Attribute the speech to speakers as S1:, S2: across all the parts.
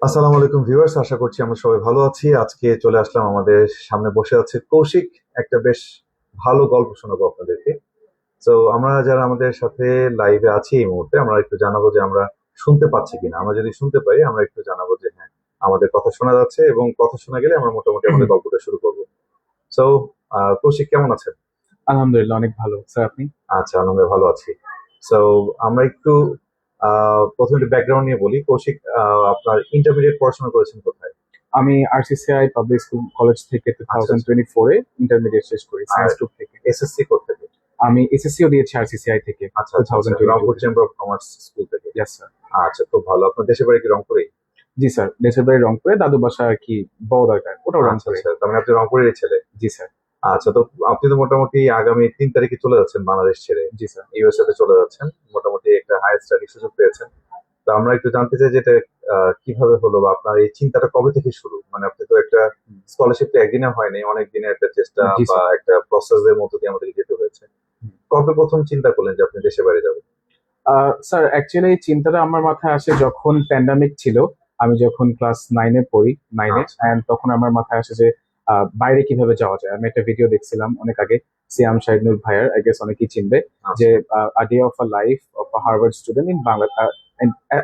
S1: আসসালামু আলাইকুম ভিউয়ার্স, আশা করছি আমরা সবাই ভালো আছি। আজকে চলে আসলাম, আমাদের সামনে বসে আছে কৌশিক। একটা বেশ ভালো গল্প শোনাবো আপনাদেরকে। তো আমরা যারা আমাদের সাথে লাইভে আছি এই মুহূর্তে, আমরা একটু জানাবো যে আমরা শুনতে পাচ্ছি কিনা। আমরা যদি শুনতে পাই, আমরা একটু জানাবো যে হ্যাঁ, আমাদের কথা শোনা যাচ্ছে, এবং কথা শোনা গেলে আমরা মোটামুটি আমাদের গল্পটা শুরু করবো। সো কৌশিক, কেমন আছেন?
S2: আলহামদুলিল্লাহ, অনেক ভালো স্যার। আপনি?
S1: আচ্ছা, আনন্দে ভালো আছি। সো আমরা একটু প্রথমে একটু ব্যাকগ্রাউন্ড নিয়ে বলি। কৌশিক, আপনার ইন্টারমিডিয়েট পড়াশোনা করেছেন কোথায়?
S2: আমি আরসিসিআই পাবলিক স্কুল কলেজ থেকে টু
S1: আচ্ছা,
S2: থাউজেন্ড
S1: আচ্ছা।
S2: টোয়েন্টি ফোরে ইন্টারমিডিয়েট শেষ করি,
S1: আর
S2: সায়েন্স গ্রুপ থেকে।
S1: এসএসসি করতে হবে?
S2: আমি এসএসসিও দিয়েছি আরসিসিআই থেকে
S1: আচ্ছা,
S2: টু
S1: আচ্ছা, আচ্ছা।
S2: থাউজেন্ড টোয়েন্টি
S1: রংপুর
S2: টুতে।
S1: চেম্বার অফ কমার্স স্কুল থেকে?
S2: Yes sir.
S1: আচ্ছা, খুব ভালো। আপনার দেশের বাড়ি কি রংপুরেই?
S2: জি স্যার, দেশের বাড়ি রংপুরে, দাদু বাসা আর কি বড় দরকার, ওটাও
S1: আচ্ছা,
S2: রংপুরে।
S1: আচ্ছা, তার মানে আপনি রংপুরেরই ছেলে।
S2: জি স্যার।
S1: আচ্ছা, তো আপনি তো মোটামুটি আগামী 3 তারিখে চলে যাচ্ছেন বাংলাদেশ ছেড়ে,
S2: জি স্যার।
S1: ইউএসএ তে চলে যাচ্ছেন। মোটামুটি একটা হায়ার স্টাডি সুযোগ পেয়েছেন। তো আমরা একটু জানতে চাই যে এটা কিভাবে হলো, বা আপনার এই চিন্তাটা কবে থেকে শুরু? মানে আপনি তো একটা স্কলারশিপ তো একদিনে হয়নি, অনেক দিনের একটা চেষ্টা
S2: জি
S1: বা
S2: স্যার।
S1: একটা প্রসেসের মধ্য দিয়ে আমাদেরকে যেতে হয়েছে। কবে প্রথম চিন্তা করলেন যে আপনি দেশে বাইরে যাবেন?
S2: স্যার অ্যাকচুয়ালি এই চিন্তাটা আমার মাথায় আসে যখন প্যান্ডামিক ছিল। আমি যখন ক্লাস নাইনে পড়ি, নাইনে,
S1: আচ্ছা,
S2: অ্যান্ড তখন আমার মাথায় আসে যে বাইরে কিভাবে যাওয়া যায়। আমি একটা ভিডিও দেখছিলাম অনেক আগে, সিয়াম শাহিনুর ভাইয়ার, আই গেস অনেকেই চিনবে, যে
S1: আচ্ছা,
S2: idea of a life of a Harvard student in Bangla,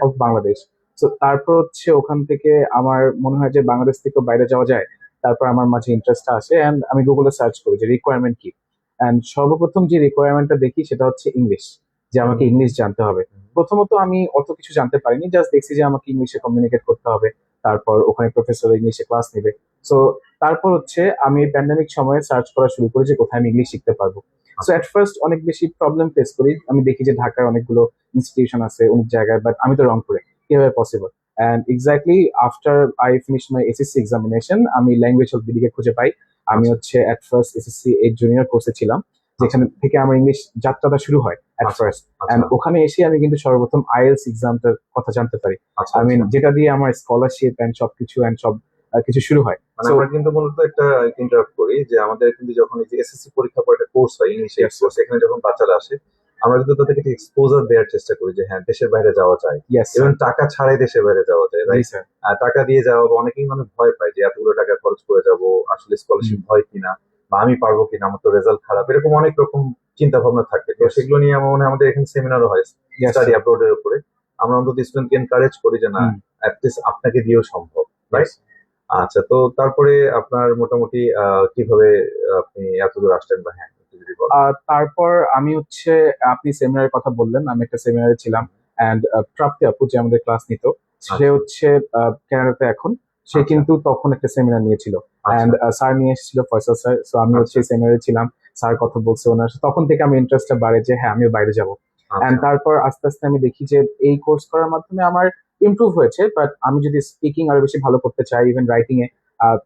S2: of Bangladesh. তো তারপর হচ্ছে ওখান থেকে আমার মনে হয় যে বাংলাদেশ থেকেও বাইরে যাওয়া যায়। তারপর আমার মাঝে ইন্টারেস্টটা আসে অ্যান্ড আমি গুগলে সার্চ করি যে রিকোয়ারমেন্ট কি। অ্যান্ড সর্বপ্রথম যে রিকোয়ারমেন্টটা দেখি সেটা হচ্ছে ইংলিশ, যে
S1: হুম,
S2: আমাকে ইংলিশ জানতে হবে।
S1: হুম,
S2: প্রথমত আমি অত কিছু জানতে পারিনি, জাস্ট দেখছি যে আমাকে ইংলিশে কমিউনিকেট করতে হবে, তারপর ওখানে প্রফেসর ইংলিশে ক্লাস নেবে। সো তারপর হচ্ছে আমি প্যান্ডামিক সময়ে সার্চ করা শুরু করি যে কোথায় আমি ইংলিশ শিখতে পারবো। সো
S1: আচ্ছা,
S2: এট ফার্স্ট অনেক বেশি প্রবলেম ফেস করি। আমি দেখি যে ঢাকায় অনেকগুলো ইনস্টিটিউশন আছে অনেক জায়গায়, বাট আমি তো রংপুরে, কিভাবে possible? And exactly after I finish my SSC examination, আমি ল্যাঙ্গুয়েজ অফ বিডিকে খুঁজে পাই। আমি
S1: আচ্ছা,
S2: হচ্ছে এট ফার্স্ট এসএসসি 8 জুনিয়র কোর্সে ছিলাম,
S1: আচ্ছা,
S2: যেখান থেকে আমার ইংলিশ যাত্রাটা শুরু হয় এট
S1: আচ্ছা,
S2: ফার্স্ট।
S1: আচ্ছা,
S2: অ্যান্ড ওখানে এসে আমি কিন্তু সর্বপ্রথম আইএলস এক্সামটার কথা জানতে পারি।
S1: আচ্ছা,
S2: আই মিন,
S1: আচ্ছা।
S2: যেটা দিয়ে আমার স্কলারশিপ অ্যান্ড সবকিছু অ্যান্ড সব কিছু শুরু হয়।
S1: মানে
S2: সো
S1: আমরা কিন্তু মূলত একটা ইন্টারাপ্ট করি যে আমাদের কিন্তু যখন এই যে এসএসসি পরীক্ষা পর একটা কোর্স হয়, ইংলিশের
S2: ইয়েস স্যার।
S1: কোর্স, এখানে যখন বাচ্চারা আসে, আমরা কিন্তু তাদেরকে একটা এক্সপোজার দেওয়ার চেষ্টা করি যে হ্যাঁ, দেশের বাইরে যাওয়া যায়।
S2: ইয়েস
S1: এবং
S2: স্যার।
S1: টাকা ছাড়াই দেশের বাইরে যাওয়া যায়,
S2: জি
S1: রাইট?
S2: স্যার।
S1: টাকা দিয়ে যাওয়া, বা অনেকেই মানে ভয় পায় যে এতগুলো টাকা খরচ করে যাব, আসলে স্কলারশিপ হয় কিনা, বা আমি পারবো কিনা, আমার তো রেজাল্ট খারাপ, এরকম অনেক রকম চিন্তা ভাবনা থাকে। তো
S2: ইয়েস।
S1: সেগুলো নিয়ে আমার মনে হয় আমাদের এখানে সেমিনারও হয়
S2: ইয়েস
S1: স্টাডি
S2: স্যার।
S1: অ্যাব্রোড এর উপরে। আমরা অন্তত স্টুডেন্টকে এনকারেজ করি যে না, অ্যাটলিস্ট আপনাকে দিয়েও সম্ভব,
S2: ইয়েস।
S1: রাইট? আচ্ছা, তো তারপরে আপনার মোটামুটি কিভাবে আপনি এতদূর আসলেন, বা হ্যাঁ, একটু যদি বলেন।
S2: তারপর আমি হচ্ছে, আপনি সেমিনারের কথা বললেন, আমি একটা সেমিনারে ছিলাম। অ্যান্ড প্রাপ্তি আপু যে আমাদের ক্লাস নিত, সে
S1: আচ্ছা,
S2: হচ্ছে কানাডাতে এখন। সে
S1: আচ্ছা,
S2: কিন্তু তখন একটা সেমিনার নিয়েছিল,
S1: আচ্ছা,
S2: অ্যান্ড স্যার নিয়ে এসেছিল, ফয়সাল স্যার। সো আমি হচ্ছে
S1: আচ্ছা,
S2: সেমিনারে ছিলাম, স্যার কথা বলছে ওনার সাথে। তখন থেকে আমি ইন্টারেস্টটা বাড়ে যে হ্যাঁ, আমিও বাইরে যাব। অ্যান্ড
S1: আচ্ছা,
S2: তারপর আস্তে আস্তে আমি দেখি যে এই কোর্স করার মাধ্যমে আমার ইমপ্রুভ হয়েছে, বাট আমি যদি স্পিকিং আরো বেশি ভালো করতে চাই, ইভেন রাইটিং এ,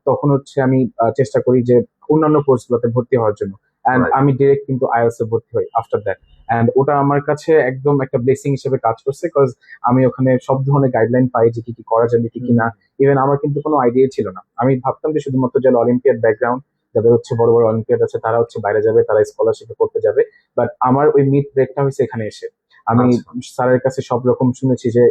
S2: তখন হচ্ছে আমি চেষ্টা করি যে অন্যান্য কোর্সগুলোতে ভর্তি হওয়ার জন্য। অ্যান্ড
S1: রাইট,
S2: আমি ডিরেক্ট কিন্তু আইএলস এ ভর্তি হই আফটার দ্যাট। অ্যান্ড ওটা আমার কাছে একদম একটা ব্লেসিং হিসেবে কাজ করছে, কজ আমি ওখানে সব ধরনের গাইডলাইন পাই যে কি কি করা যাবে, কি কি না। ইভেন আমার কিন্তু কোনো আইডিয়া ছিল না, আমি ভাবতাম যে শুধুমাত্র যারা অলিম্পিয়াড ব্যাকগ্রাউন্ড, যাদের হচ্ছে বড় বড় অলিম্পিয়াড আছে, তারা হচ্ছে বাইরে যাবে, তারা স্কলারশিপে করতে যাবে। বাট আমার ওই মিড ব্রেকটা হয়েছে এখানে এসে। আমি
S1: আচ্ছা,
S2: স্যারের কাছে সব রকম শুনেছি যে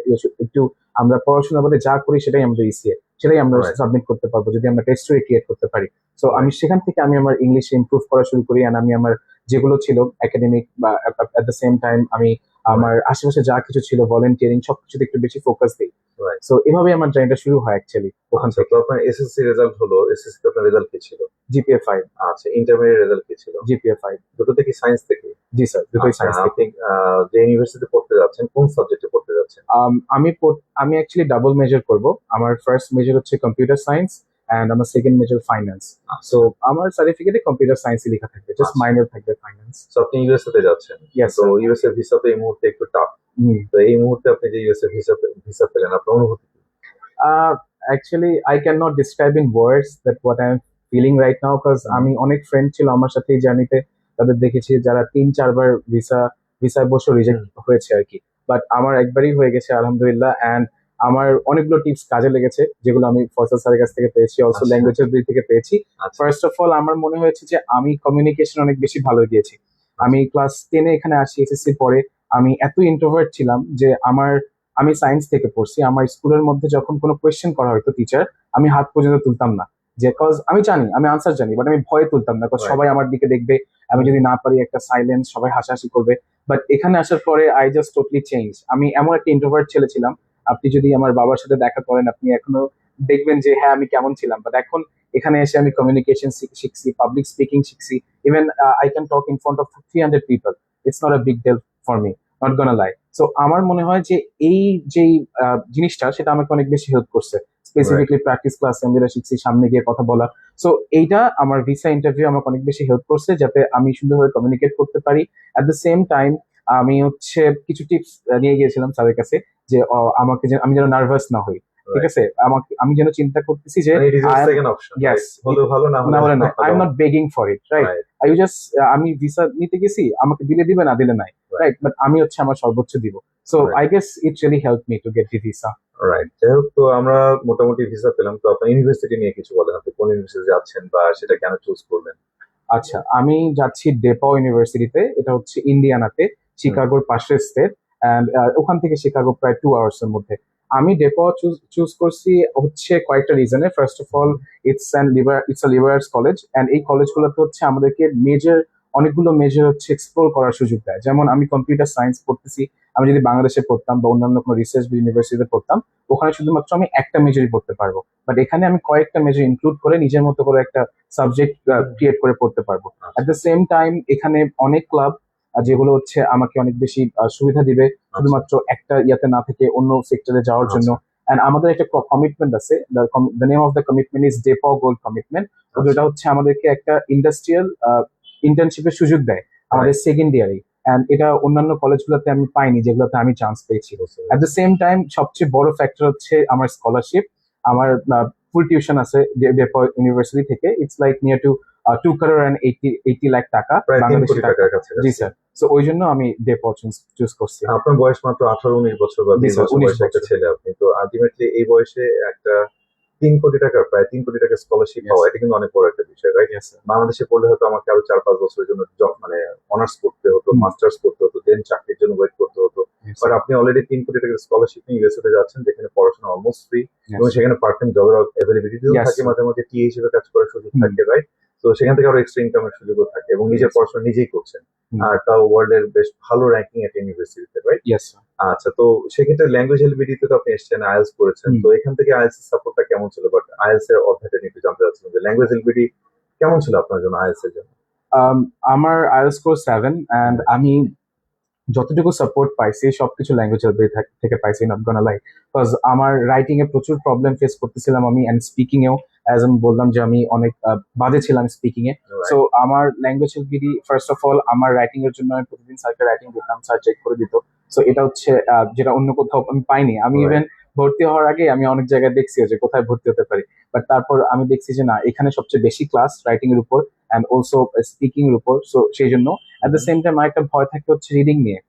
S2: একটু আমরা পড়াশোনা বলে যা করি সেটাই আমাদের ইসিএ, সেটাই আমরা
S1: রাইট,
S2: সাবমিট করতে পারবো যদি আমরা টেস্ট ক্রিয়েট করতে পারি। তো আমি
S1: রাইট,
S2: সেখান থেকে আমি আমার ইংলিশে ইমপ্রুভ করা শুরু করি, and আমি আমার যেগুলো ছিল একাডেমিক বা এট দ্য সেম টাইম আমি
S1: রাইট,
S2: আমার আশেপাশে যা কিছু ছিল ভলেন্টিয়ারিং সবকিছুতে একটু বেশি ফোকাস দিই।
S1: রাইট।
S2: সো এভাবে আমার জার্নিটা শুরু হয় অ্যাকচুয়ালি ওখান
S1: আচ্ছা, তো
S2: থেকে।
S1: আপনার এসএসসি রেজাল্ট হলো, এসএসসি তে আপনার রেজাল্ট কি ছিল?
S2: জিপিএ 5।
S1: আচ্ছা, ইন্টারমিডিয়েট রেজাল্ট কি ছিল?
S2: জিপিএ 5।
S1: দুটোতে কি সায়েন্স থেকে?
S2: জি স্যার, দুটোই
S1: আচ্ছা,
S2: সায়েন্স থেকে।
S1: আপনি যে ইউনিভার্সিটিতে পড়তে যাচ্ছেন, কোন সাবজেক্টে পড়তে যাচ্ছেন?
S2: আমি অ্যাকচুয়ালি ডাবল মেজর করব। আমার ফার্স্ট মেজর হচ্ছে কম্পিউটার সায়েন্স, এন্ড আমার সেকেন্ড মেজর ফাইন্যান্স। সো
S1: আচ্ছা,
S2: আমার সার্টিফিকেটে কম্পিউটার সায়েন্সই লেখা থাকবে, জাস্ট
S1: আচ্ছা।
S2: মাইনর থাকবে ফাইন্যান্স।
S1: তো আপনি ইউএসএ তে যাচ্ছেন,
S2: ইয়েস
S1: তো
S2: স্যার।
S1: ইউএসএ ভিসা তো এই মুহূর্তে একটু টাফ। তো এই মুহূর্তে আপনি যে ইউএসএ ভিসা ভিসা পেলেন, আপনার অনুভূতি কি?
S2: Actually I can not describe in words that what I am feeling right now, cause
S1: hmm,
S2: আমি অনেক ফ্রেন্ড ছিল আমার সাথে এই জার্নিতে, তাদের দেখেছি যারা 3-4 বার ভিসায় বসে রিজেক্ট
S1: হুম,
S2: হয়েছে আর কি। বাট আমার একবারই হয়ে গেছে আলহামদুলিল্লাহ। অ্যান্ড আমার অনেকগুলো টিপস কাজে লেগেছে, যেগুলো আমি ফয়সাল স্যারের কাছ থেকে পেয়েছি, অলসো
S1: আচ্ছা,
S2: ল্যাঙ্গুয়েজের বিল থেকে পেয়েছি।
S1: আচ্ছা,
S2: ফার্স্ট অফ অল আমার মনে হয়েছে যে আমি কমিউনিকেশন অনেক বেশি ভালো গিয়েছি।
S1: আচ্ছা,
S2: আমি ক্লাস 10-এ এখানে আসি এসএসসি পরে, আমি এত ইন্ট্রোভার্ট ছিলাম যে আমার আমি সায়েন্স থেকে পড়ছি, আমার স্কুলের মধ্যে যখন কোনো কোয়েশ্চেন করা হয়তো টিচার, আমি হাত পর্যন্ত তুলতাম না, যে কজ আমি জানি, আমি আনসার জানি, বাট আমি ভয়ে তুলতাম না, কজ
S1: Right.
S2: সবাই আমার দিকে দেখবে, আমি যদি না পারি একটা সাইলেন্স, সবাই হাসাহাসি করবে। বাট এখানে আসার পরে আই জাস্ট টোটালি চেঞ্জ। আমি এমন একটা ইন্ট্রোভার্ট ছেলে ছিলাম, আপনি যদি আমার বাবার সাথে দেখা করেন আপনি এখনো দেখবেন যে হ্যাঁ আমি কেমন ছিলাম, বাট এখন এখানে এসে আমি কমিউনিকেশন শিখছি, পাবলিক স্পিকিং শিখছি, even I can talk in front of 300 people. It's not a big deal for me, not gonna lie. So আমার মনে হয় যে এই যেই জিনিসটা, সেটা আমাকে অনেক বেশি হেল্প করছে।
S1: Right.
S2: স্পেসিফিকলি প্র্যাকটিস ক্লাসে আমি যেটা শিখছি, সামনে গিয়ে কথা বলা। সো এইটা আমার ভিসা ইন্টারভিউ আমাকে অনেক বেশি হেল্প করছে, যাতে আমি সুন্দরভাবে কমিউনিকেট করতে পারি। অ্যাট দ্য সেম টাইম আমি হচ্ছে কিছু টিপস নিয়ে গিয়েছিলাম স্যারের কাছে, যে আমাকে আমি যেন নার্ভাস না হই, ঠিক
S1: Right.
S2: আছে, আমাকে আমি যেন চিন্তা করতেছি যে
S1: মানে it is your
S2: I am,
S1: second option,
S2: yes,
S1: right? হলে ভালো, না
S2: না
S1: হলে
S2: হলে নাই, আই এম
S1: ভালো।
S2: Not begging for it, right?
S1: Right.
S2: I just, আমি ভিসা নিতে গেছি, আমাকে দিলে দিবে, না দিলে নাই,
S1: Right.
S2: রাইট? বাট আমি হচ্ছে আমার সর্বোচ্চ দিব। So
S1: Right.
S2: I guess it really help me to get the visa.
S1: Right, যাই হোক, তো আমরা মোটামুটি ভিসা পেলাম। তো আপনার ইউনিভার্সিটি নিয়ে কিছু বলেন, আপনি কোন ইউনিভার্সিটি যাচ্ছেন বা সেটা কেন চুজ করলেন?
S2: আচ্ছা, আমি যাচ্ছি ডেপাও ইউনিভার্সিটিতে, এটা হচ্ছে ইন্ডিয়ানাতে, শিকাগোর পাশে স্টেট। অ্যান্ড ওখান থেকে শিকাগো প্রায় 2 আওয়ার্স এর মধ্যে। আমি ডেপাও চুজ করছি হচ্ছে কয়েকটা রিজনে। First of all, it's a liberal college, and এই কলেজগুলোতে হচ্ছে আমাদেরকে মেজর, অনেকগুলো মেজর হচ্ছে এক্সপ্লোর করার সুযোগ দেয়। যেমন আমি কম্পিউটার সায়েন্স পড়তেছি, আমি যদি বাংলাদেশে পড়তাম বা অন্যান্য কোনো রিসার্চ ইউনিভার্সিটিতে পড়তাম, ওখানে শুধুমাত্র আমি একটা মেজরই পড়তে পারবো। বাট এখানে আমি কয়েকটা মেজর ইনক্লুড করে নিজের মতো করে একটা সাবজেক্ট ক্রিয়েট করে পড়তে পারবো।
S1: আচ্ছা,
S2: অ্যাট দ্য সেম টাইম এখানে অনেক ক্লাব, যেগুলো হচ্ছে আমাকে অনেক বেশি সুবিধা দিবে,
S1: আচ্ছা,
S2: শুধুমাত্র একটা ইয়াতে না থেকে অন্য সেক্টরে যাওয়ার জন্য।
S1: আচ্ছা,
S2: অ্যান্ড আমাদের একটা কমিটমেন্ট আছে, the name of the commitment is ডেপাও গোল্ড কমিটমেন্ট। তো
S1: আচ্ছা।
S2: যেটা হচ্ছে আমাদেরকে একটা ইন্ডাস্ট্রিয়াল ইন্টার্নশিপের সুযোগ দেয় আমাদের
S1: Right.
S2: সেকেন্ড ইয়ারে। অ্যান্ড এটা অন্যান্য কলেজগুলোতে আমি পাইনি, যেগুলোতে আমি চান্স পেয়েছি।
S1: বুঝতে
S2: অ্যাট দ্য
S1: পেরেছি।
S2: সেম টাইম সবচেয়ে বড় ফ্যাক্টর হচ্ছে আমার স্কলারশিপ। আমার ফুল টিউশন আছে ডেপাও ইউনিভার্সিটি থেকে। It's like near to 2 crore and 80 lakh টাকা,
S1: প্রায় 3
S2: বাংলাদেশি
S1: কোটি
S2: টাকা।
S1: টাকার
S2: জি
S1: কাছাকাছি।
S2: স্যার। সো ওই জন্য আমি ডেপাও চুজ করছি।
S1: আপনার বয়স মাত্র 18-19 বছর বা
S2: জি
S1: 20
S2: স্যার,
S1: বছর
S2: 19
S1: বয়সে একটা
S2: বছর।
S1: ছেলে আপনি। তো আলটিমেটলি এই বয়সে একটা 3 কোটি টাকার, প্রায় 3 কোটি টাকার স্কলারশিপ
S2: ইয়েস
S1: পাওয়া,
S2: স্যার,
S1: এটা কিন্তু অনেক বড় একটা বিষয়, রাইট?
S2: Yes sir.
S1: বাংলাদেশে পড়লে হয়তো আমাকে আরো 4-5 বছরের জন্য মানে অনার্স করতে হতো,
S2: হুম,
S1: মাস্টার্স করতে হতো, দেন চাকরির জন্য ওয়েট করতে হতো।
S2: ইয়েস
S1: বাট
S2: স্যার,
S1: আপনি অলরেডি 3 কোটি টাকার স্কলারশিপ নিয়ে ইউএসএ তে যাচ্ছেন, যেখানে পড়াশোনা অলমোস্ট ফ্রি,
S2: ইয়েস
S1: এবং
S2: স্যার,
S1: সেখানে পার্ট টাইম জবের অ্যাভেলেবিলিটিও
S2: ইয়েস
S1: থাকে,
S2: স্যার,
S1: মাঝে মাঝে টিএ হিসেবে কাজ করার সুযোগ
S2: হুম,
S1: থাকে, রাইট? তো সেখান থেকে আরো এক্সট্রা ইনকামের সুযোগও থাকে, এবং নিজের
S2: ইয়েস,
S1: পড়াশোনা নিজেই করছেন।
S2: হুম,
S1: আর তাও ওয়ার্ল্ড এর বেশ ভালো র্যাঙ্কিং একটা ইউনিভার্সিটিতে, রাইট?
S2: ইয়েস স্যার,
S1: আচ্ছা, তো সেক্ষেত্রে ল্যাঙ্গুয়েজ এলিজিবিলিটি তো আপনি এসেছেন, আইএলটিএস করেছেন,
S2: হুম।
S1: তো এখান থেকে আইএলটিএস এর সাপোর্টটা কেমন ছিল? বাট আইএলটিএস এর অধ্যায়টা নিয়ে একটু জানতে চাচ্ছিলাম যে ল্যাঙ্গুয়েজ এলিজিবিলিটি কেমন ছিল আপনার জন্য, আইএলটিএস এর জন্য?
S2: আম, আমার আইএলটিএস স্কোর 7, অ্যান্ড
S1: Right.
S2: আমি যতটুকু সাপোর্ট পাইছি সবকিছু ল্যাঙ্গুয়েজ থেকে পাইছি, নট গোনা লাই। বিকজ আমার রাইটিং এ প্রচুর প্রবলেম ফেস করতেছিলাম আমি, এন্ড স্পিকিং এও, অ্যাজ আমি বললাম যে আমি অনেক বাজে ছিলাম স্পিকিং এ। So
S1: Right.
S2: আমার language ability, first of all আমার রাইটিং এর জন্য আমি প্রতিদিন স্যারকে রাইটিং দিতাম, স্যার চেক করে দিত। সো এটা হচ্ছে যেটা অন্য কোথাও আমি পাইনি। আমি
S1: Right.
S2: ইভেন ভর্তি হওয়ার আগে আমি অনেক জায়গায় দেখছি যে কোথায় ভর্তি হতে পারি, বাট তারপর আমি দেখছি যে না, এখানে সবচেয়ে বেশি ক্লাস রাইটিং এর উপর অ্যান্ড অলসো স্পিকিং এর উপর। সো সেই জন্য at the
S1: Mhm.
S2: Same time আরেকটা ভয় থাকে হচ্ছে রিডিং নিয়ে।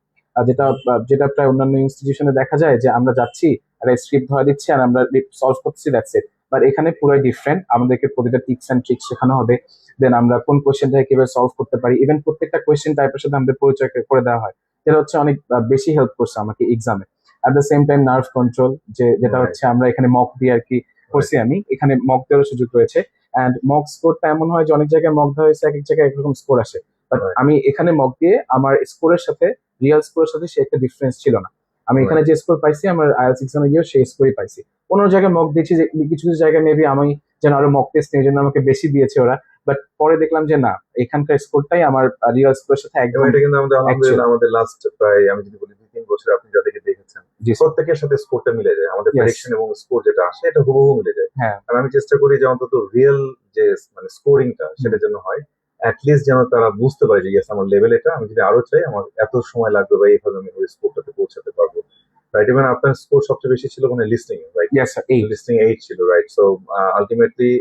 S2: যেটা প্রায় অন্যান্য ইনস্টিটিউশনে দেখা যায় যে আমরা যাচ্ছি, একটা স্ক্রিপ্ট ধরা দিচ্ছি আর আমরা সলভ করছি, দ্যাটস ইট। বাট এখানে পুরোই ডিফারেন্ট, আমাদেরকে প্রতিটা টিপস অ্যান্ড ট্রিক্স শেখানো হবে। দেন আমরা কোন কোয়েশ্চেনটাকে কিভাবে সলভ করতে পারি, ইভেন প্রত্যেকটা কোয়েশ্চেন টাইপের সাথে আমাদের পরিচয় করে দেওয়া হয়, যেটা হচ্ছে অনেক বেশি হেল্প করছে আমাকে এক্সামে। At the same time nerve control, যেটা
S1: Right.
S2: হচ্ছে আমরা এখানে মক দিয়ে আর কি করছি, আমি এখানে মক দেওয়ার সুযোগ রয়েছে। অ্যান্ড মক স্কোরটা এমন হয় যে অনেক জায়গায় মক দেওয়া হয়েছে, এক এক জায়গায় একরকম স্কোর আসে, বাট
S1: Right.
S2: আমি এখানে মক দিয়ে আমার স্কোরের সাথে, রিয়েল স্কোরের সাথে সে একটা ডিফারেন্স ছিল না। আমি এখানে
S1: Right.
S2: যে স্কোর পাইছি আমার আইএলটিএস এক্সামে গিয়েও সেই স্কোরই পাইছি। অন্য জায়গায় মক দিয়েছি, যে কিছু কিছু জায়গায় মেবি আমি যেন আরো মক টেস্ট নেই জন্য আমাকে বেশি দিয়েছে ওরা, বাট পরে দেখলাম যে না, এখানকার স্কোরটাই আমার রিয়েল স্কোরের সাথে
S1: এবং
S2: একদম
S1: এটা কিন্তু আমাদের
S2: অ্যাকচুয়াল।
S1: আলহামদুলিল্লাহ আমাদের লাস্ট প্রায়, আমি যদি বলি 2-3 বছরে আপনি যাদেরকে দেখেছেন,
S2: জি স্যার,
S1: প্রত্যেকের সাথে স্কোরটা মিলে যায়, আমাদের
S2: ইয়েস,
S1: প্রেডিকশন এবং স্কোর যেটা আসে এটা হুবহু মিলে যায়।
S2: হ্যাঁ,
S1: আর আমি চেষ্টা করি যে অন্তত রিয়েল যে মানে স্কোরিংটা
S2: হুম,
S1: সেটা যেন হয়, অ্যাটলিস্ট যেন তারা বুঝতে পারে যে ইয়েস, আমার লেভেল এটা, আমি যদি আরো চাই আমার এত সময় লাগবে, বা এইভাবে আমি ওই স্কোরটাতে পৌঁছাতে পারবো, রাইট? ইভেন আপনার স্কোর সবচেয়ে বেশি ছিল মানে লিসনিং, রাইট?
S2: ইয়েস স্যার, এই,
S1: লিসনিং 8 ছিল, রাইট? সো আলটিমেটলি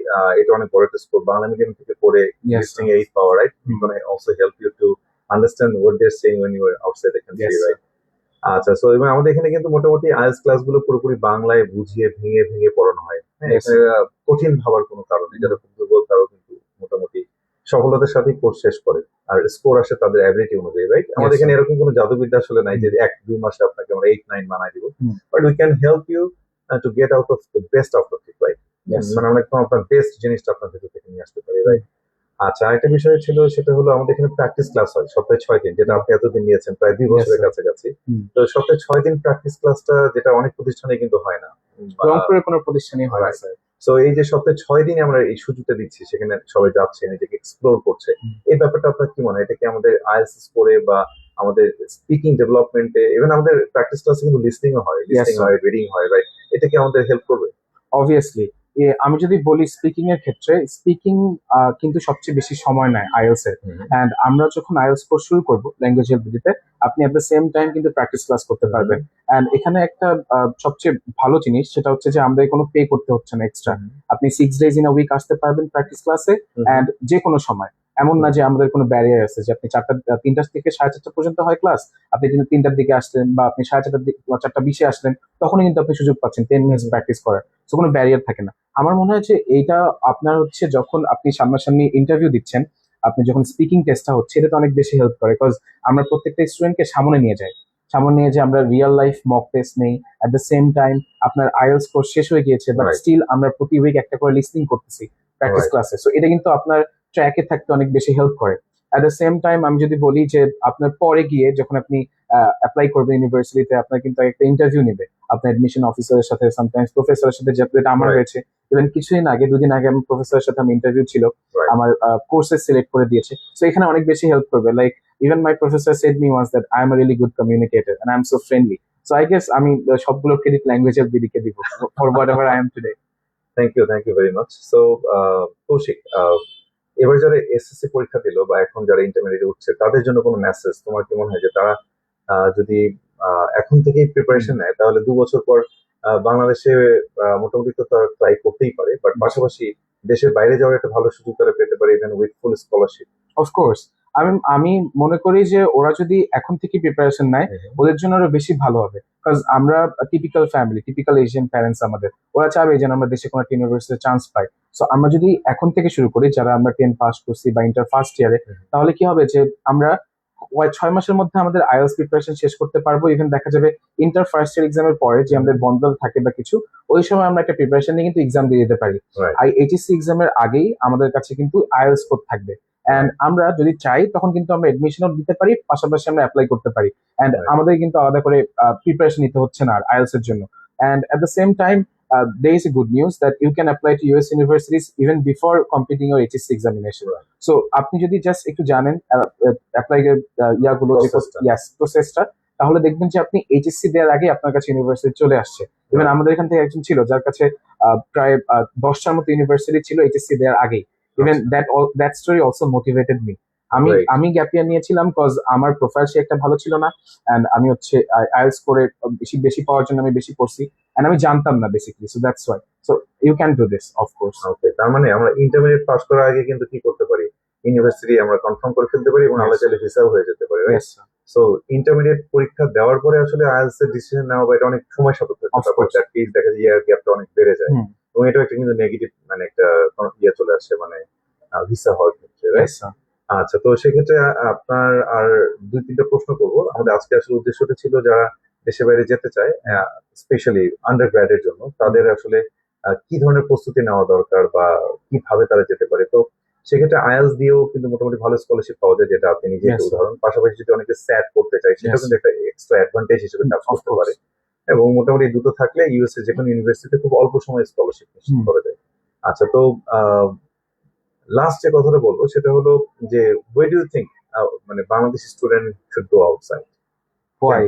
S1: এটা অনেক বড় একটা স্কোর, বাংলা মিডিয়াম থেকে পড়ে
S2: ইয়েস
S1: লিসনিং
S2: স্যার,
S1: 8 পাওয়া, রাইট?
S2: হুম,
S1: মানে also help you to understand what they are saying when you are outside the country,
S2: yes sir,
S1: right? আচ্ছা, সো এবং আমাদের এখানে কিন্তু মোটামুটি আইএলটিএস ক্লাসগুলো পুরোপুরি বাংলায় বুঝিয়ে ভেঙে ভেঙে পড়ানো হয়। হ্যাঁ,
S2: ইয়েস
S1: এখানে কঠিন ভাবার কোনো কারণ নেই, যারা খুব দুর্বল তারাও কিন্তু মোটামুটি সফলতার সাথেই কোর্স শেষ করে। আর স্কোর আসে তাদের অ্যাবিলিটি অনুযায়ী, রাইট? আমাদের
S2: Yes,
S1: এখানে
S2: sir.
S1: এরকম কোনো জাদুবিদ্যা আসলে নাই যে 1-2 মাসে আপনাকে আমরা 8-9 বানাই দিব,
S2: হুম।
S1: But we can help you to get out of the best out of it, right?
S2: Yes, sir.
S1: মানে আমরা একদম আপনার বেস্ট জিনিসটা আপনার ভিতর থেকে নিয়ে আসতে পারি, রাইট? আচ্ছা, আরেকটা বিষয় ছিল, সেটা হলো আমাদের এখানে প্র্যাকটিস ক্লাস হয় সপ্তাহে 6 দিন, যেটা আপনি এতদিন নিয়েছেন প্রায় 2 বছরের
S2: Yes, sir.
S1: কাছাকাছি।
S2: হুম।
S1: তো সপ্তাহে 6 দিন প্র্যাকটিস ক্লাসটা, যেটা অনেক প্রতিষ্ঠানে কিন্তু হয় না।
S2: রংপুরের কোনো প্রতিষ্ঠানই হয় না,
S1: Right.
S2: স্যার।
S1: সো এই যে সপ্তাহে 6 দিনে আমরা এই সুযোগটা দিচ্ছি, সেখানে সবাই যাচ্ছে, নিজেকে এক্সপ্লোর করছে,
S2: হুম।
S1: এই ব্যাপারটা আপনার কি মনে হয়? এটা কি আমাদের আইএলটিএস স্কোরে বা আমাদের স্পিকিং ডেভেলপমেন্টে, ইভেন আমাদের প্র্যাকটিস ক্লাসে কিন্তু লিসনিং হয়,
S2: sir.
S1: হয়, রিডিং হয়, রাইট? এটা কি আমাদের হেল্প করবে?
S2: অবভিয়াসলি আমি যদি বলি স্পিকিং এর ক্ষেত্রে, স্পিকিং কিন্তু সবচেয়ে বেশি সময় নেয় আইএলস এর। এন্ড আমরা যখন আইএলস কোর্স শুরু করবো ল্যাঙ্গুয়েজ এবিলিটিতে, আপনি এট দ্য সেম টাইম কিন্তু প্র্যাকটিস ক্লাস করতে পারবেন। এন্ড এখানে একটা সবচেয়ে ভালো জিনিস সেটা হচ্ছে যে আমাদের কোনো পে করতে হচ্ছে না এক্সট্রা। আপনি 6 days in a week আসতে পারবেন প্র্যাকটিস ক্লাসে, এন্ড যে কোনো সময়। এমন না যে আমাদের কোনো ব্যারিয়ার আছে যে আপনি 3টা থেকে 4:30 পর্যন্ত হয় ক্লাস, আপনি কিন্তু 3টার দিকে আসলেন বা আপনি 4:30 দিকে বা 4:20 আসলেন, তখনই কিন্তু আপনি সুযোগ পাচ্ছেন 10 minutes প্র্যাকটিস করার। তো কোনো ব্যারিয়ার থাকে না। আমার মনে হয় যে এইটা আপনার হচ্ছে যখন আপনি সামনাসামনি ইন্টারভিউ দিচ্ছেন, আপনি যখন স্পিকিং টেস্টটা হচ্ছে, এটা তো অনেক বেশি হেল্প করে, বিকজ আমরা প্রত্যেকটা স্টুডেন্টকে সামনে নিয়ে যাই, সামনে নিয়ে যে আমরা রিয়েল লাইফ মক টেস্ট নেই। অ্যাট দ্য সেম টাইম আপনার আইএলস কোর্স শেষ হয়ে গিয়েছে, বাট
S1: Right.
S2: স্টিল আমরা প্রতি উইক একটা করে লিসনিং করতেছি প্র্যাকটিস
S1: Right.
S2: ক্লাসে। সো এটা কিন্তু আপনার ট্র্যাকে থাকতে অনেক বেশি হেল্প করে। অ্যাট দ্য সেম টাইম আমি যদি বলি যে আপনার পরে গিয়ে যখন আপনি অ্যাপ্লাই করবেন ইউনিভার্সিটিতে, আপনার কিন্তু একটা ইন্টারভিউ নেবে আপনার এডমিশন অফিসারের সাথে, সামটাইমস প্রফেসরের সাথে, যেটা আমার
S1: Right.
S2: হয়েছে। ইভেন কিছুদিন আগে, 2 দিন আগে আমি প্রফেসরের সাথে আমি ইন্টারভিউ ছিল,
S1: Right.
S2: আমার কোর্সে সিলেক্ট করে দিয়েছে। সো এখানে অনেক বেশি হেল্প করবে। Like even my professor said me once that I am a really good communicator and I am so friendly. So I guess আমি সবগুলো ক্রেডিট ল্যাঙ্গুয়েজের দিকে দিব for whatever I am today.
S1: Thank you very much. So Kaushik, এবার যারা SSC পরীক্ষা দিল বা এখন যারা ইন্টারমিডিয়েট উঠছে, তাদের জন্য কোনো মেসেজ তোমার কি মনে হয় যে তারা যদি এখন থেকেই প্রিপারেশন নেয়, তাহলে 2 বছর পর বাংলাদেশে মোটামুটি তো তারা ট্রাই করতেই পারে, বাট পাশাপাশি দেশের বাইরে যাওয়ার একটা ভালো সুযোগ তারা পেতে পারে, even with full scholarship.
S2: Of course আমি মনে করি যে ওরা যদি এখন থেকে প্রিপারেশন নেয়, ওদের জন্য আরো বেশি ভালো হবে। বিকজ আমরা typical family, typical Asian parents, আমাদের ওরা চাবে যেন আমরা দেশে কোনো একটা ইউনিভার্সিটিতে চান্স পাই। সো আমরা যদি এখন থেকে শুরু করি, যারা আমরা 10 পাস করছি বা ইন্টার ফার্স্ট ইয়ারে, তাহলে কি হবে যে আমরা 6 মাসের মধ্যে আমাদের আইএলটিএস প্রিপারেশন শেষ করতে পারবো। ইভেন দেখা যাবে ইন্টার ফার্স্ট ইয়ার এক্সামের পরে যে আমাদের বন্ধ থাকে বা কিছু, ওই সময় আমরা একটা প্রিপারেশন নিয়ে কিন্তু এক্সাম দিয়ে দিতে পারি।
S1: Right.
S2: এইচএসসি এক্সামের আগেই আমাদের কাছে কিন্তু আইএলটিএস স্কোর থাকবে, এন্ড আমরা যদি চাই তখন কিন্তু আমরা এডমিশনও দিতে পারি, পাশাপাশি আমরা অ্যাপ্লাই করতে পারি। And
S1: Right.
S2: আমাদের কিন্তু আলাদা করে প্রিপারেশন নিতে হচ্ছে না আর আইএলটিএস এর জন্য। And at the same time there is a good news that you can apply to US universities even before completing your HSC examination.
S1: Right.
S2: So আপনি যদি জাস্ট একটু জানেন অ্যাপ্লাই ইয়াগুলো যে প্রসেসটা, তাহলে দেখবেন যে আপনি এইচএসসি দেওয়ার আগে আপনার কাছে ইউনিভার্সিটি চলে আসছে। ইভেন আমাদের এখান থেকে একজন ছিল যার কাছে প্রায় 10টার মতো ইউনিভার্সিটি ছিল এইচএসসি দেওয়ার আগেই। Even that story also motivated me.
S1: Right.
S2: আমি গ্যাপ ইয়ার নিয়েছিলাম কজ আমার প্রোফাইল সে একটা ভালো ছিল না, এন্ড আমি হচ্ছে আইএলটিএস করে বেশি পাওয়ার জন্য আমি বেশি পড়ছি, এন্ড আমি জানতাম না basically. So that's why. So you can do this of course.
S1: Okay, তার মানে আমরা ইন্টারমিডিয়েট পাস করার আগে কিন্তু কি করতে পারি, ইউনিভার্সিটি আমরা কনফার্ম করে ফেলতে পারি এবং
S2: Yes.
S1: আল্লাহ চাইলে ভিসাও হয়ে যেতে পারে, right?
S2: Yes, sir.
S1: So intermediate পরীক্ষা দেওয়ার পরে আসলে আইএলটিএস এর ডিসিশন নেওয়া বা এটা অনেক সময় সাপেক্ষ,
S2: Of
S1: তারপর
S2: course.
S1: দ্যাট কেস দেখা যায় ইয়ার গ্যাপটা অনেক বেড়ে যায়,
S2: হুম।
S1: এবং এটা একটা কিন্তু নেগেটিভ, মানে একটা ইয়ে চলে আসে, মানে ভিসা হওয়ার ক্ষেত্রে, রাইট?
S2: Yes, sir.
S1: আচ্ছা, তো সেক্ষেত্রে আপনার আর 2-3টা প্রশ্ন করবো। আমাদের আজকে আসলে উদ্দেশ্যটা ছিল যারা দেশে বাইরে যেতে চায়, স্পেশালি আন্ডার গ্র্যাডের জন্য, তাদের আসলে কি ধরনের প্রস্তুতি নেওয়া দরকার বা কিভাবে তারা যেতে পারে। তো সেক্ষেত্রে আইএলটিএস দিয়েও কিন্তু মোটামুটি ভালো স্কলারশিপ পাওয়া যায়, যেটা আপনি নিজে
S2: Yes,
S1: একটা
S2: sir.
S1: উদাহরণ। পাশাপাশি যদি অনেকে স্যাট করতে চায়, সেটাও
S2: Yes.
S1: কিন্তু একটা এক্সট্রা অ্যাডভান্টেজ হিসেবে কাজ
S2: Of
S1: করতে
S2: course.
S1: পারে, এবং মোটামুটি দুটো থাকলে ইউএসএ যে কোনো ইউনিভার্সিটিতে খুব অল্প সময়ে স্কলারশিপ নিশ্চিত করা যায়। আচ্ছা, তো লাস্ট যে কথাটা বলবো সেটা হলো যে where do you think মানে Bangladeshi student should go outside?
S2: Why?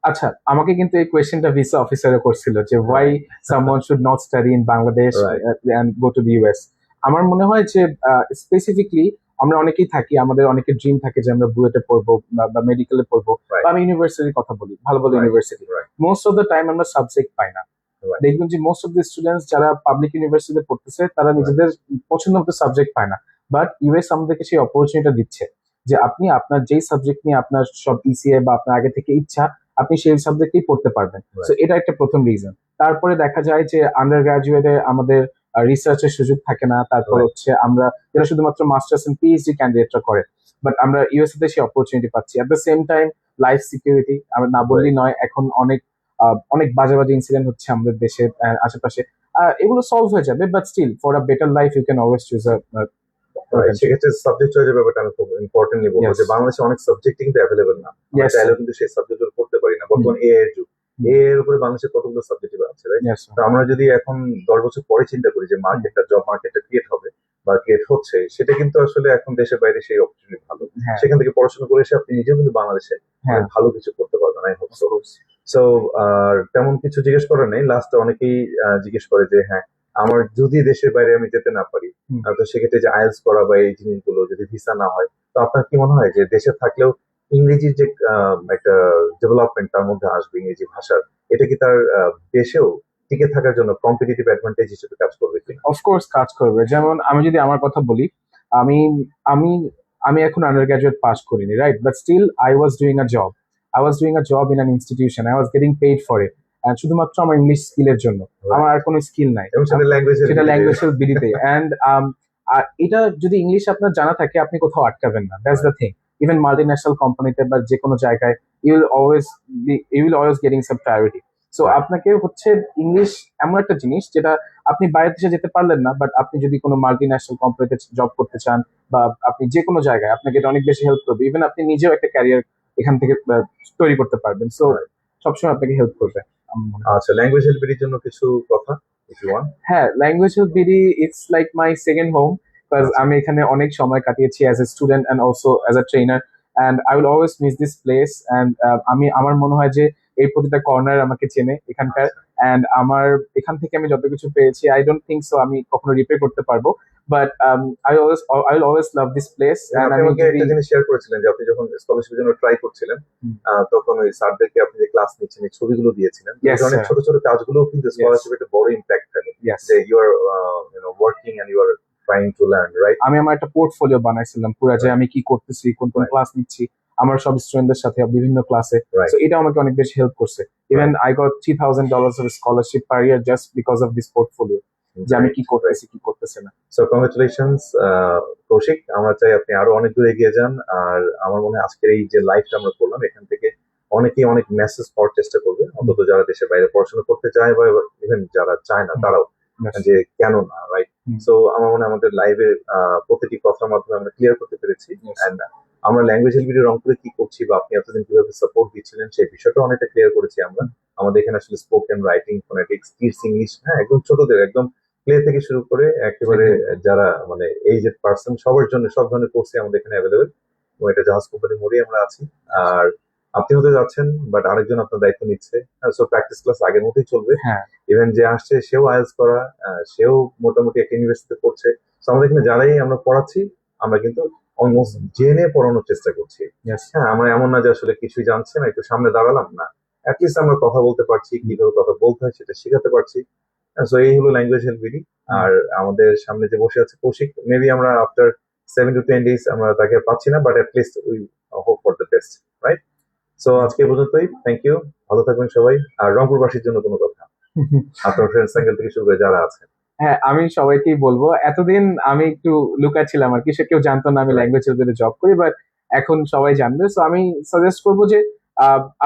S2: আচ্ছা, আমাকে কিন্তু এই কোয়েশ্চেনটা ভিসা অফিসারে করছিল যে why someone should not study in Bangladesh
S1: Right.
S2: and go to the US. আমার মনে হয় যে স্পেসিফিকলি আমরা অনেকেই থাকি, আমাদের অনেকের ড্রিম থাকে যে আমরা বুয়েটে পড়বো বা মেডিকেলে পড়বো,
S1: Right.
S2: বা আমি ইউনিভার্সিটির কথা বলি, ভালো ভালো
S1: Right.
S2: University.
S1: Right.
S2: Most of the time আমরা সাবজেক্ট পাই না।
S1: Right.
S2: দেখবেন যে মোস্ট অফ দ্য স্টুডেন্টস যারা পাবলিক ইউনিভার্সিটিতে পড়তেছে তারা নিজেদের পছন্দ মতো সাবজেক্ট পায় না, বাট ইউএস আমাদেরকে সেই অপরচুনিটি দিচ্ছে যে আপনি আপনার যেই সাবজেক্ট নিয়ে আপনার সব ইসিএ বা আপনার আগে থেকে ইচ্ছা, আপনি সেই সাবজেক্টেই পড়তে পারবেন।
S1: Right.
S2: সো এটা একটা প্রথম রিজন। তারপরে দেখা যায় যে আন্ডার গ্রাজুয়েটে আমাদের রিসার্চের সুযোগ থাকে না, তারপর
S1: Right.
S2: হচ্ছে আমরা যেটা শুধুমাত্র মাস্টার্স এন্ড পিএইচডি ক্যান্ডিডেটরা করে, বাট আমরা ইউএসএ তে সেই অপরচুনিটি পাচ্ছি। এট the same time life security আমরা না বললেই নয়, এখন অনেক অনেক বাজে বাজে ইনসিডেন্ট হচ্ছে আমাদের দেশে আশেপাশে। এগুলো সলভ হয়ে যাবে, but still for a better life you can always choose a
S1: Right. সেক্ষেত্রে সাবজেক্ট চয়েসের ব্যাপারটা আমি খুব ইম্পর্টেন্টলি বলবো
S2: Yes.
S1: যে বাংলাদেশে অনেক সাবজেক্ট কিন্তু অ্যাভেলেবল না, আমরা
S2: Yes.
S1: চাইলেও কিন্তু সেই সাবজেক্ট গুলো পড়তে পারি না। বর্তমান এ এর যুগ, এ এর উপরে বাংলাদেশে কতগুলো সাবজেক্ট আছে, রাইট?
S2: Yes.
S1: তো আমরা যদি এখন 10 বছর পরে চিন্তা করি যে মার্কেটটা, জব মার্কেটটা ক্রিয়েট হবে বা ক্রিয়েট হচ্ছে, সেটা কিন্তু আসলে এখন দেশের বাইরে সেই অপরচুনিটি ভালো।
S2: হ্যাঁ,
S1: সেখান থেকে পড়াশোনা করে এসে আপনি নিজেও কিন্তু বাংলাদেশে
S2: হ্যাঁ,
S1: অনেক ভালো কিছু করতে পারবেন, I hope
S2: of
S1: so.
S2: course.
S1: So আর তেমন কিছু জিজ্ঞেস করার নেই। লাস্টে অনেকেই জিজ্ঞেস করে যে হ্যাঁ, আমার যদি দেশের বাইরে আমি যেতে না পারি,
S2: হুম।
S1: তো সেক্ষেত্রে যে আইএলটিএস করা বা এই জিনিসগুলো যদি ভিসা না হয়, তো আপনার কি মনে হয় যে দেশে থাকলেও ইংরেজির যে একটা ডেভেলপমেন্ট তার মধ্যে আসবে, ইংরেজি ভাষার, এটা কি তার দেশেও টিকে থাকার জন্য কম্পিটিটিভ অ্যাডভান্টেজ হিসেবে কাজ করবে কিনা?
S2: অফকোর্স কাজ করবে। যেমন আমি যদি আমার কথা বলি, আমি আমি আমি এখন আন্ডার গ্রাজুয়েট পাস করিনি, right, but still I was doing a job. I was doing a job in an institution, I was getting paid for it, শুধুমাত্র আমার ইংলিশ স্কিলের জন্য। আমার আর কোনো স্কিল নাই,
S1: এবং সেটা
S2: সেটা
S1: ল্যাঙ্গুয়েজের
S2: ল্যাঙ্গুয়েজের বিডিতে। অ্যান্ড এটা যদি ইংলিশ আপনার জানা থাকে, আপনি কোথাও আটকাবেন না, that's the thing. Even multinational কোম্পানিতে বা যে কোনো জায়গায় you will always getting some priority. So
S1: Right.
S2: আপনাকে হচ্ছে ইংলিশ এমন একটা জিনিস যেটা আপনি বাইরের দেশে যেতে পারলেন না, বাট আপনি যদি কোনো মাল্টি ন্যাশনাল কোম্পানিতে জব করতে চান বা আপনি যে কোনো জায়গায়, আপনাকে এটা অনেক বেশি হেল্প করবে। ইভেন আপনি নিজেও একটা ক্যারিয়ার এখান থেকে তৈরি করতে পারবেন। So
S1: Right.
S2: সবসময় আপনাকে হেল্প করবে আমার মনে হয়।
S1: আচ্ছা, ল্যাঙ্গুয়েজ হেল্পের জন্য কিছু কথা ইফ ইউ ওয়ান্ট।
S2: হ্যাঁ, language will BD it's like my second home, because
S1: আচ্ছা।
S2: আমি এখানে অনেক সময় কাটিয়েছি as a student and also as a trainer, and I will always miss this place. And আমার মনে হয় যে এই প্রতিটা কর্নার আমাকে চেনে এখানকার, অ্যান্ড আমার এখান থেকে আমি যত কিছু পেয়েছি, আই ডোন্ট থিঙ্ক সো আমি কখনো রিপে করতে পারবো, but I will always love this place. And
S1: আপনি
S2: আমি
S1: আমাকে একটা জিনিস শেয়ার করেছিলেন যে আপনি যখন স্কলারশিপের জন্য ট্রাই করছিলেন,
S2: হুম।
S1: তখন ওই স্যারদেরকে আপনি যে ক্লাস নিচ্ছেন, এই ছবিগুলো দিয়েছিলেন। এই
S2: Yes,
S1: ধরনের
S2: sir.
S1: ছোট ছোট কাজগুলো কিন্তু স্কলারশিপে একটা বড় ইম্প্যাক্ট ফেলে,
S2: Yes.
S1: যে you are working and you are trying to learn, right?
S2: আমি আমার একটা পোর্টফোলিও বানাইছিলাম পুরো, যে
S1: Right.
S2: আমি কি করতেছি, কোন কোন
S1: Right.
S2: ক্লাস নিচ্ছি, আমার সব স্টুডেন্টদের সাথে বিভিন্ন ক্লাসে।
S1: Right.
S2: সো এটা আমাকে অনেক বেশি হেল্প করছে। Even I got $3,000 of scholarship per year just because of this portfolio, যে আমি কি করতেছি কি করতেছি না।
S1: সো কংগ্রেচুলেশনস কৌশিক, আমরা চাই আপনি আরো অনেক দূর এগিয়ে যান। আর আমার মনে হয় আজকের এই যে লাইফটা আমরা করলাম, এখান থেকে অনেকেই অনেক মেসেজ পাওয়ার চেষ্টা করবে, অন্তত যারা দেশের বাইরে পড়াশোনা করতে চায় বা ইভেন যারা চায় না তারাও,
S2: Yes.
S1: যে কেন না, রাইট?
S2: হুম।
S1: সো আমার মনে হয় আমাদের লাইভে প্রতিটি কথার মাধ্যমে আমরা ক্লিয়ার করতে পেরেছি।
S2: Yes.
S1: এন্ড আমরা ল্যাঙ্গুয়েজ ভিডিও রংপুরে কি করছি বা আপনি এতদিন কিভাবে সাপোর্ট দিচ্ছিলেন সেই বিষয়টা অনেকটা ক্লিয়ার করেছি আমরা। আমাদের এখানে আসলে spoken, writing, phonetics, kids English, হ্যাঁ, একদম ছোটদের একদম প্লে থেকে শুরু করে একেবারে যারা মানে এইজেড পার্সন, সবার জন্য সব ধরনের কোর্সই আমাদের এখানে অ্যাভেলেবেল, এবং এটা জাহাজ কোম্পানির মোড়েই আমরা আছি। আর আপনি হতে যাচ্ছেন, বাট আরেকজন আপনার দায়িত্ব নিচ্ছে। সো প্র্যাকটিস ক্লাস আগের মতোই চলবে।
S2: হ্যাঁ,
S1: ইভেন যে আসছে সেও আইএলটিএস করা, সেও মোটামুটি একটা ইউনিভার্সিটিতে পড়ছে। So আমাদের এখানে যারাই আমরা পড়াচ্ছি, আমরা কিন্তু অলমোস্ট জেনে পড়ানোর চেষ্টা করছি।
S2: yes.
S1: হ্যাঁ, আমরা এমন না যে আসলে কিছুই জানছি না, একটু সামনে দাঁড়ালাম না, অ্যাটলিস্ট আমরা কথা বলতে পারছি, কিভাবে কথা বলতে হয় সেটা শেখাতে পারছি। সো এই হলো ল্যাঙ্গুয়েজ হেল্প বিডি। আর আমাদের সামনে যে বসে আছে কৌশিক, মেবি আমরা আফটার 7 to 10 days আমরা তাকে পাচ্ছি না, but at least we hope for the best, right? So আজকে এই পর্যন্তই। থ্যাংক ইউ, ভালো থাকবেন সবাই। আর রংপুরবাসীর জন্য কোনো কথা, আপনার ফ্রেন্ড সার্কেল থেকে শুরু করে যারা আছে?
S2: হ্যাঁ, আমি সবাইকেই বলবো, এতদিন আমি একটু লুকাচ্ছিলাম আর কি, সে কেউ জানতো না আমি
S1: Right.
S2: ল্যাঙ্গুয়েজ রিলেটেড জব করি, বাট এখন সবাই জানবে। সো আমি সাজেস্ট করবো যে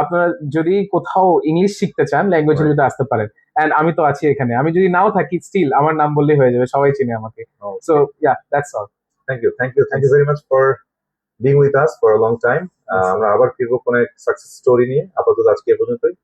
S2: আপনারা যদি কোথাও ইংলিশ শিখতে চান, ল্যাঙ্গুয়েজ
S1: Right.
S2: রিলেটেড আসতে পারেন। এন্ড আমি তো আছি এখানে, আমি যদি নাও থাকি স্টিল আমার নাম বললেই হয়ে যাবে, সবাই চিনে আমাকে।
S1: Okay.
S2: So yeah, that's all.
S1: Thank you very much for being with us for a long time. আমরা আবার ফিরবো কোনো এক সাকসেস স্টোরি নিয়ে। আপাতত আজকে এ পর্যন্তই।